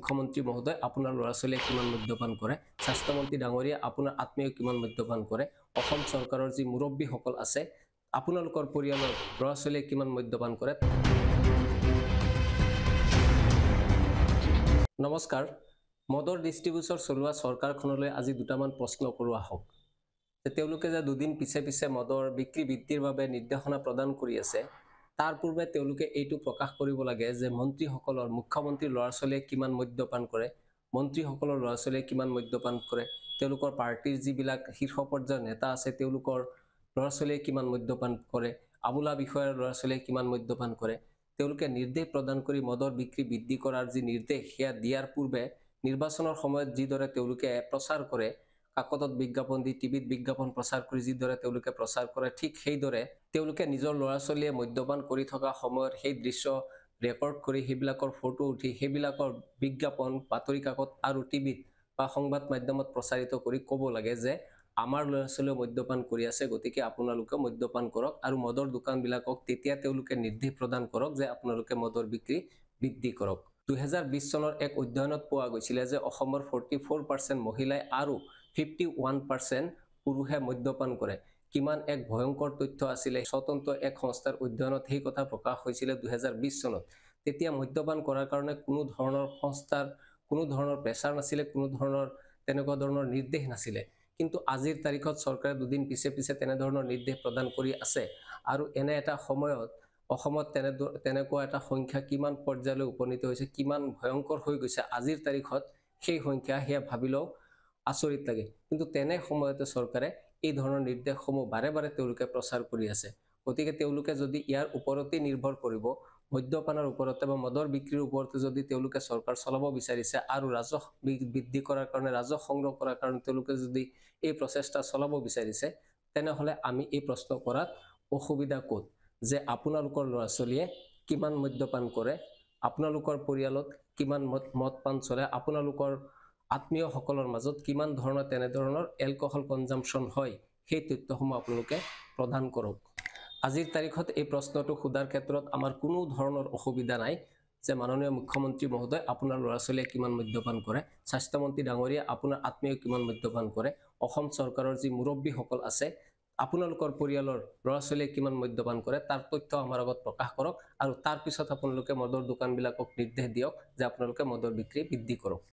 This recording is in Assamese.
মুখ্যমন্ত্ৰী মহোদয় আপোনাৰ ল'ৰা ছোৱালীয়ে কিমান মদ্যপান কৰে, স্বাস্থ্যমন্ত্ৰী ডাঙৰীয়া আপোনাৰ আত্মীয় কিমান মদ্যপান কৰে, অসম চৰকাৰৰ যি মুৰব্বীসকল আছে আপোনালোকৰ পৰিয়ালৰ ল'ৰা ছোৱালীয়ে কিমান মদ্যপান কৰে। নমস্কাৰ, মদৰ ডিষ্ট্ৰিবিউচন চলোৱা চৰকাৰখনলৈ আজি দুটামান প্ৰশ্ন কৰোৱা হওক। তেওঁলোকে যে দুদিন পিছে পিছে মদৰ বিক্ৰী বৃদ্ধিৰ বাবে নিৰ্দেশনা প্ৰদান কৰি আছে, তাৰ পূৰ্বে তেওঁলোকে এইটো প্ৰকাশ কৰিব লাগে যে মন্ত্ৰীসকলৰ মুখ্যমন্ত্ৰীৰ ল'ৰা ছোৱালীয়ে কিমান মদ্যপান কৰে, মন্ত্ৰীসকলৰ ল'ৰা ছোৱালীয়ে কিমান মদ্যপান কৰে, তেওঁলোকৰ পাৰ্টিৰ যিবিলাক শীৰ্ষ পৰ্যায়ৰ নেতা আছে তেওঁলোকৰ ল'ৰা ছোৱালীয়ে কিমান মদ্যপান কৰে, আমোলা বিষয়াৰ ল'ৰা ছোৱালীয়ে কিমান মদ্যপান কৰে। তেওঁলোকে নিৰ্দেশ প্ৰদান কৰি মদৰ বিক্ৰী বৃদ্ধি কৰাৰ যি নিৰ্দেশ সেয়া দিয়াৰ পূৰ্বে নিৰ্বাচনৰ সময়ত যিদৰে তেওঁলোকে প্ৰচাৰ কৰে, কাকতত বিজ্ঞাপন দি টিভিত বিজ্ঞাপন প্ৰচাৰ কৰি যিদৰে তেওঁলোকে প্ৰচাৰ কৰে, ঠিক সেইদৰে তেওঁলোকে নিজৰ ল'ৰা ছোৱালীয়ে মদ্যপান কৰি থকা সময়ত সেই দৃশ্য ৰেকৰ্ড কৰি সেইবিলাকৰ ফটো উঠি সেইবিলাকৰ বিজ্ঞাপন বাতৰি কাকত আৰু টিভিত বা সংবাদ মাধ্যমত প্ৰচাৰিত কৰি ক'ব লাগে যে আমাৰ ল'ৰা ছোৱালীয়ে মদ্যপান কৰি আছে, গতিকে আপোনালোকে মদ্যপান কৰক। আৰু মদৰ দোকানবিলাকক তেতিয়া তেওঁলোকে নিৰ্দেশ প্ৰদান কৰক যে আপোনালোকে মদৰ বিক্ৰী বৃদ্ধি কৰক। 2020 চনৰ এক অধ্যয়নত পোৱা গৈছিলে যে অসমৰ 44% মহিলাই আৰু 51% পুৰুষে মদ্যপান কৰে। কিমান এক ভয়ংকৰ তথ্য আছিলে। স্বতন্ত্ৰ এক সংস্থাৰ অধ্যয়নত সেই কথা প্ৰকাশ হৈছিলে 2020 চনত। তেতিয়া মদ্যপান কৰাৰ কাৰণে কোনো ধৰণৰ সংস্থাৰ কোনো ধৰণৰ প্ৰেছাৰ নাছিলে, কোনো ধৰণৰ তেনেকুৱা ধৰণৰ নিৰ্দেশ নাছিলে। কিন্তু আজিৰ তাৰিখত চৰকাৰে দুদিন পিছে পিছে তেনেধৰণৰ নিৰ্দেশ প্ৰদান কৰি আছে আৰু এনে এটা সময়ত অসমত তেনেকুৱা এটা সংখ্যা কিমান পৰ্যায়লৈ উপনীত হৈছে, কিমান ভয়ংকৰ হৈ গৈছে আজিৰ তাৰিখত, সেই সংখ্যা সেয়া ভাবিলেও আচৰিত লাগে। কিন্তু তেনে সময়তে চৰকাৰে এই ধৰণৰ নিৰ্দেশসমূহ বাৰে বাৰে তেওঁলোকে প্ৰচাৰ কৰি আছে। গতিকে তেওঁলোকে যদি ইয়াৰ ওপৰতে নিৰ্ভৰ কৰিব, মদ্যপানৰ ওপৰতে বা মদৰ বিক্ৰীৰ ওপৰতে যদি তেওঁলোকে চৰকাৰ চলাব বিচাৰিছে আৰু ৰাজহ বৃদ্ধি কৰাৰ কাৰণে, ৰাজহ সংগ্ৰহ কৰাৰ কাৰণে তেওঁলোকে যদি এই প্ৰচেষ্টা চলাব বিচাৰিছে, তেনেহ'লে আমি এই প্ৰশ্ন কৰাত অসুবিধা ক'ত যে আপোনালোকৰ ল'ৰা ছোৱালীয়ে কিমান মদ্যপান কৰে, আপোনালোকৰ পৰিয়ালত কিমান মদ পান চলে, আপোনালোকৰ আত্মীয়সকলৰ মাজত কিমান ধৰণৰ তেনেধৰণৰ এলকহল কনজাম্পশ্যন হয়, সেই তথ্যসমূহ আপোনালোকে প্ৰদান কৰক। আজিৰ তাৰিখত এই প্ৰশ্নটো সোধাৰ ক্ষেত্ৰত আমাৰ কোনো ধৰণৰ অসুবিধা নাই যে মাননীয় মুখ্যমন্ত্ৰী মহোদয় আপোনাৰ ল'ৰা ছোৱালীয়ে কিমান মদ্যপান কৰে, স্বাস্থ্যমন্ত্ৰী ডাঙৰীয়া আপোনাৰ আত্মীয় কিমান মদ্যপান কৰে, অসম চৰকাৰৰ যি মুৰব্বীসকল আছে আপোনালোকৰ পৰিয়ালৰ ল'ৰা ছোৱালীয়ে কিমান মদ্যপান কৰে, তাৰ তথ্য আমাৰ আগত প্ৰকাশ কৰক আৰু তাৰ পিছত আপোনালোকে মদৰ দোকানবিলাকক নিৰ্দেশ দিয়ক যে আপোনালোকে মদৰ বিক্ৰী বৃদ্ধি কৰক।